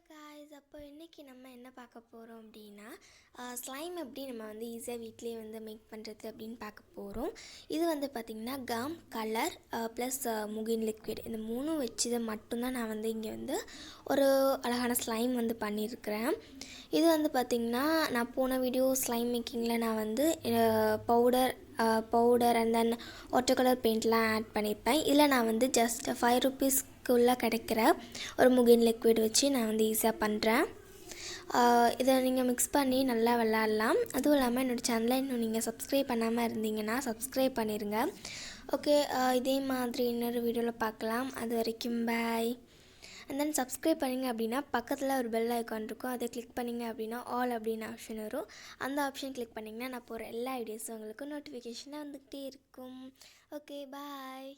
Guys அப்போ இன்றைக்கி நம்ம என்ன பார்க்க போகிறோம் அப்படின்னா ஸ்லைம் எப்படி நம்ம வந்து ஈஸியாக வீட்டிலே வந்து மேக் பண்ணுறது அப்படின்னு பார்க்க போகிறோம். இது வந்து பார்த்திங்கன்னா come colour plus Mugen liquid இந்த மூணும் வச்சு மட்டும்தான் நான் வந்து இங்கே வந்து ஒரு அழகான ஸ்லைம் வந்து பண்ணியிருக்கிறேன். இது வந்து பார்த்திங்கன்னா நான் போன வீடியோ ஸ்லைம் மேக்கிங்கில் நான் வந்து powder and then water colour பெயிண்ட்லாம் ஆட் பண்ணியிருப்பேன். இதில் நான் வந்து ஜஸ்ட் 5 ருபீஸ்க்குள்ளே கிடைக்கிற ஒரு முகின் லிக்விட் வச்சு நான் வந்து ஈஸியாக பண்ணுறேன். இதை நீங்கள் மிக்ஸ் பண்ணி நல்லா விளாட்லாம். அதுவும் இல்லாமல் என்னோடய சேனலை இன்னும் நீங்கள் சப்ஸ்கிரைப் பண்ணாமல் இருந்தீங்கன்னா சப்ஸ்கிரைப் பண்ணிடுங்க. ஓகே, இதே மாதிரி இன்னொரு வீடியோவில் பார்க்கலாம். அது வரைக்கும் பாய். அண்ட் தென் சப்ஸ்கிரைப் பண்ணிங்க அப்படின்னா பக்கத்தில் ஒரு பெல் ஐக்கான் இருக்கும். அதை கிளிக் பண்ணிங்க அப்படின்னா ஆல் அப்படின்னு ஆப்ஷன் வரும். அந்த ஆப்ஷன் கிளிக் பண்ணிங்கன்னா நான் போகிற எல்லா வீடியோஸும் உங்களுக்கு நோட்டிஃபிகேஷனாக வந்துக்கிட்டே இருக்கும். Okay bye.